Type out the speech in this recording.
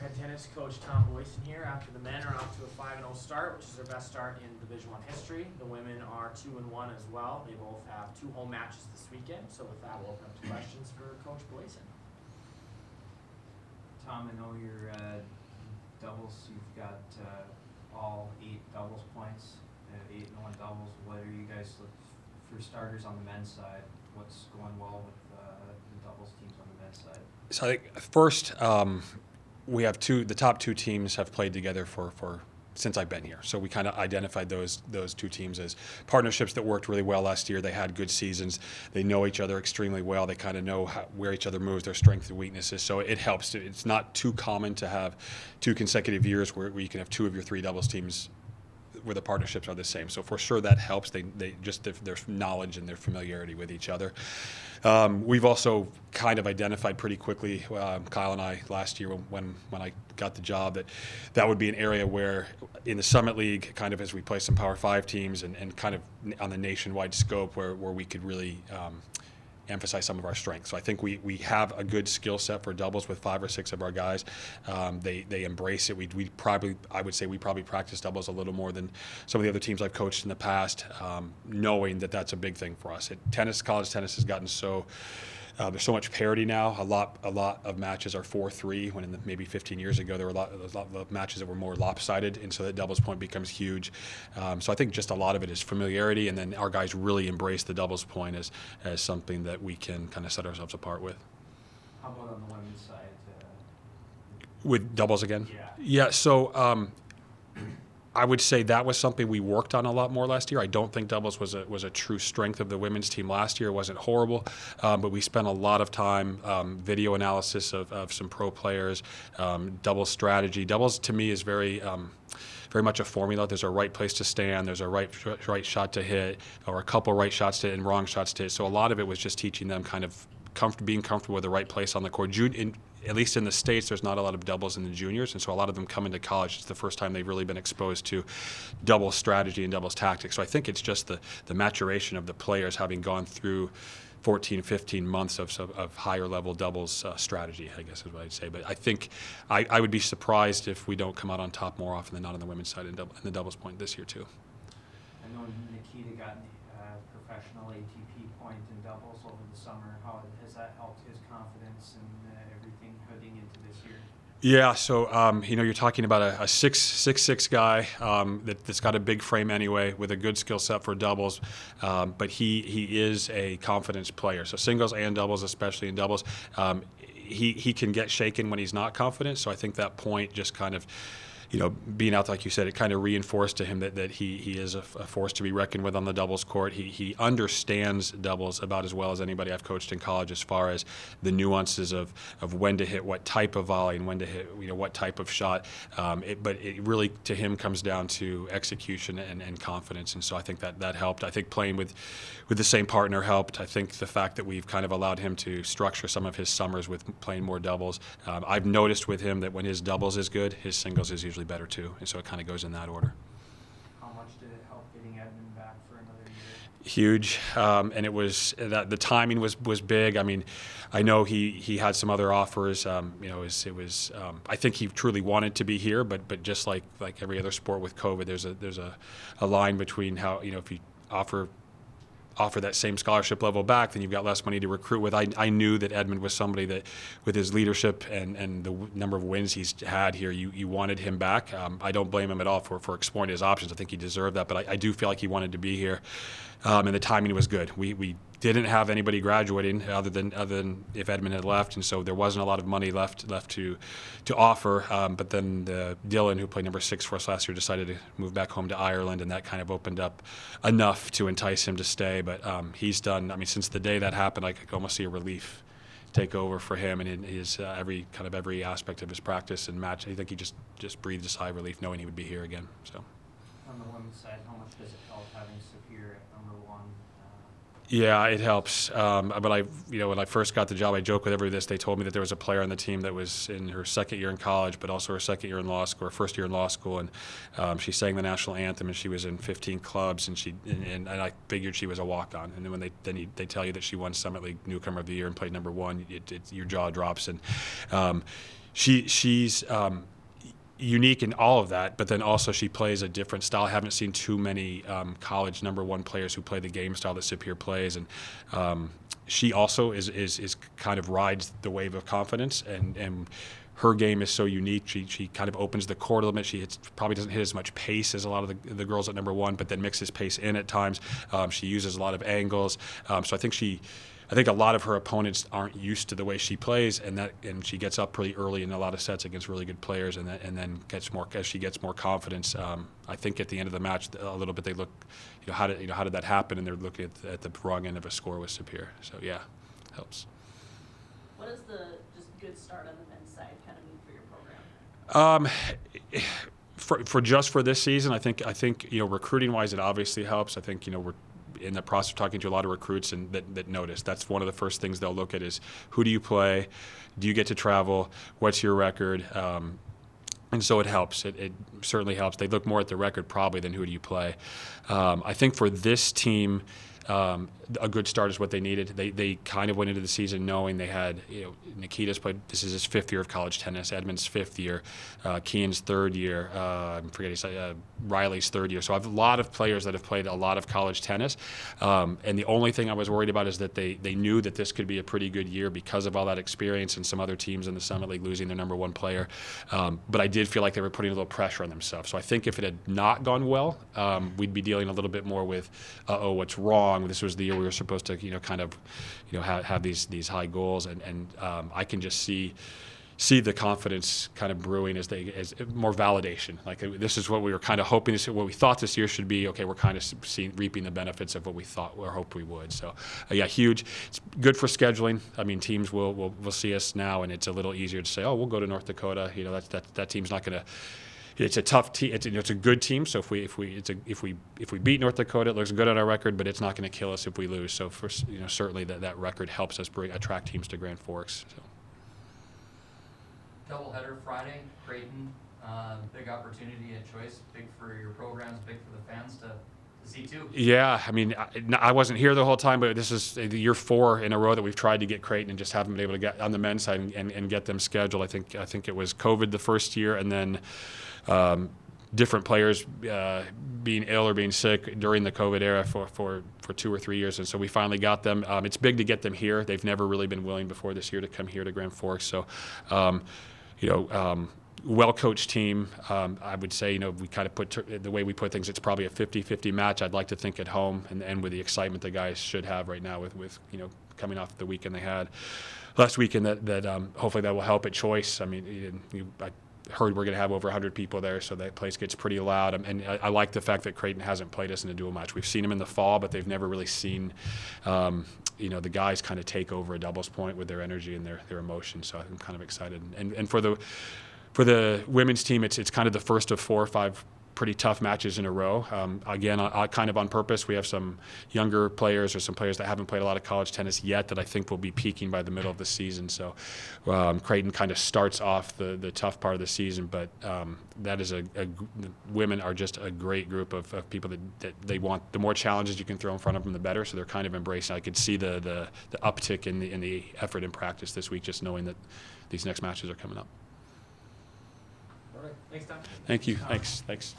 head tennis coach Tom Boysen here. After the men are off to a 5-0 start, which is their best start in Division I history. The women are 2-1 as well. They both have 2 home matches this weekend. So with that, we'll open up to questions for Coach Boysen. Tom, I know your doubles, you've got all 8 doubles points, 8 and 1 doubles. What are you guys for starters on the men's side? What's going well with the doubles teams on the men's side? So I think first, we have the top 2 teams have played together for since I've been here. So we kind of identified those 2 teams as partnerships that worked really well last year. They had good seasons. They know each other extremely well. They kind of know where each other moves, their strengths and weaknesses. So it helps. It's not too common to have 2 consecutive years where you can have 2 of your 3 doubles teams where the partnerships are the same. So for sure that helps. They just their knowledge and their familiarity with each other. We've also kind of identified pretty quickly, Kyle and I last year when I got the job, that would be an area where in the Summit League, kind of as we play some Power 5 teams and kind of on the nationwide scope where we could really emphasize some of our strengths. So I think we have a good skill set for doubles with 5 or 6 of our guys. They embrace it. I would say we probably practice doubles a little more than some of the other teams I've coached in the past, knowing that that's a big thing for us. College tennis has gotten so there's so much parity now. A lot of matches are 4-3 when maybe 15 years ago there were a lot of matches that were more lopsided, and so that doubles point becomes huge. So I think just a lot of it is familiarity, and then our guys really embrace the doubles point as something that we can kind of set ourselves apart with. How about on the women's side? With doubles again? Yeah. Yeah, so I would say that was something we worked on a lot more last year. I don't think doubles was a true strength of the women's team last year. It wasn't horrible, but we spent a lot of time video analysis of some pro players, doubles strategy. Doubles to me is very much a formula. There's a right place to stand, there's a right shot to hit, or a couple right shots to hit and wrong shots to hit. So a lot of it was just teaching them kind of being comfortable with the right place on the court. At least in the States, there's not a lot of doubles in the juniors, and so a lot of them come into college. It's the first time they've really been exposed to doubles strategy and doubles tactics. So I think it's just the maturation of the players having gone through 14, 15 months of higher level doubles strategy, I guess is what I'd say. But I think I would be surprised if we don't come out on top more often than not on the women's side in the doubles point this year too. I know Nikita got professional ATP point in doubles over the summer. How has that helped his confidence and everything heading into this year? Yeah, so you're talking about a 6'6" guy that's got a big frame anyway, with a good skill set for doubles, but he is a confidence player. So singles and doubles, especially in doubles, he can get shaken when he's not confident. So I think that point just kind of, being out, like you said, it kind of reinforced to him that he is a force to be reckoned with on the doubles court. He understands doubles about as well as anybody I've coached in college, as far as the nuances of when to hit what type of volley and when to hit what type of shot. But it really, to him, comes down to execution and confidence. And so I think that helped. I think playing with the same partner helped. I think the fact that we've kind of allowed him to structure some of his summers with playing more doubles. I've noticed with him that when his doubles is good, his singles is usually better too, and so it kind of goes in that order. How much did it help getting Edmund back for another year? Huge, and it was that the timing was big. I mean, I know he had some other offers. It was I think he truly wanted to be here, but just like every other sport with COVID, there's a line between how if you offer that same scholarship level back, then you've got less money to recruit with. I knew that Edmund was somebody that, with his leadership and the number of wins he's had here, you wanted him back. I don't blame him at all for exploring his options. I think he deserved that, but I do feel like he wanted to be here, and the timing was good. We didn't have anybody graduating other than if Edmund had left, and so there wasn't a lot of money left to offer. But then Dylan, who played number 6 for us last year, decided to move back home to Ireland, and that kind of opened up enough to entice him to stay. But he's done. I mean, since the day that happened, I could almost see a relief take over for him, and in his every aspect of his practice and match. I think he just breathed a sigh of relief knowing he would be here again. So. On the women's side, how much does it help having Sapir at number 1? Yeah, it helps. But when I first got the job, I joke with everybody this. They told me that there was a player on the team that was in her second year in college, but also her second year in law school, or first year in law school, and she sang the national anthem, and she was in 15 clubs, and I figured she was a walk-on. And then when they tell you that she won Summit League Newcomer of the Year and played number 1, your jaw drops. And she's unique in all of that, but then also she plays a different style. I haven't seen too many college #1 players who play the game style that Sapir plays, and she also is kind of rides the wave of confidence, and her game is so unique. She kind of opens the court a little bit. She probably doesn't hit as much pace as a lot of the girls at #1, but then mixes pace in at times. She uses a lot of angles, so I think a lot of her opponents aren't used to the way she plays, and she gets up pretty early in a lot of sets against really good players, and then as she gets more confidence. I think at the end of the match, a little bit they look, how did that happen, and they're looking at the wrong end of a score with Sapir. So yeah, helps. What does the just good start on the men's side kind of mean for your program? For this season, I think recruiting wise, it obviously helps. I think we're in the process of talking to a lot of recruits and that notice. That's one of the first things they'll look at is who do you play, do you get to travel, what's your record, and so it helps. It certainly helps. They look more at the record probably than who do you play. I think for this team, a good start is what they needed. They kind of went into the season knowing they had, Nikita's played, this is his 5th year of college tennis, Edmund's 5th year, Kean's 3rd year, I'm forgetting, Riley's 3rd year. So I have a lot of players that have played a lot of college tennis. And the only thing I was worried about is that they knew that this could be a pretty good year because of all that experience and some other teams in the Summit League losing their #1 player. But I did feel like they were putting a little pressure on themselves. So I think if it had not gone well, we'd be dealing a little bit more with, what's wrong? This was the year we were supposed to, have these high goals, and I can just see the confidence kind of brewing as more validation. Like this is what we were kind of hoping. This is what we thought this year should be. Okay, we're kind of reaping the benefits of what we thought or hoped we would. So yeah, huge. It's good for scheduling. I mean, teams will see us now, and it's a little easier to say, oh, we'll go to North Dakota. That team's not going to. It's a tough team. It's a good team. So if we beat North Dakota, it looks good on our record, but it's not going to kill us if we lose. So certainly that record helps us attract teams to Grand Forks. So. Doubleheader Friday, Creighton, big opportunity at choice, big for your programs, big for the fans to see too. Yeah, I mean, I wasn't here the whole time, but this is year 4 in a row that we've tried to get Creighton and just haven't been able to get on the men's side and get them scheduled. I think it was COVID the first year, and then different players being ill or being sick during the COVID era for 2 or 3 years, and so we finally got them. It's big to get them here. They've never really been willing before this year to come here to Grand Forks. So, well-coached team. I would say, we kind of the way we put things, it's probably a 50-50 match. I'd like to think at home, and with the excitement the guys should have right now with coming off the weekend they had last weekend, that hopefully that will help at choice. I mean, I heard we're going to have over 100 people there, so that place gets pretty loud. And I like the fact that Creighton hasn't played us in a dual match. We've seen them in the fall, but they've never really seen, the guys kind of take over a doubles point with their energy and their emotion. So I'm kind of excited. And for the women's team, it's kind of the first of 4 or 5 pretty tough matches in a row. Again, kind of on purpose. We have some younger players or some players that haven't played a lot of college tennis yet that I think will be peaking by the middle of the season. So Creighton kind of starts off the tough part of the season, but that is the women are just a great group of people that they want. The more challenges you can throw in front of them, the better. So they're kind of embracing. I could see the uptick in the effort and practice this week, just knowing that these next matches are coming up. All right. Thanks, Tom. Thank you. Thanks.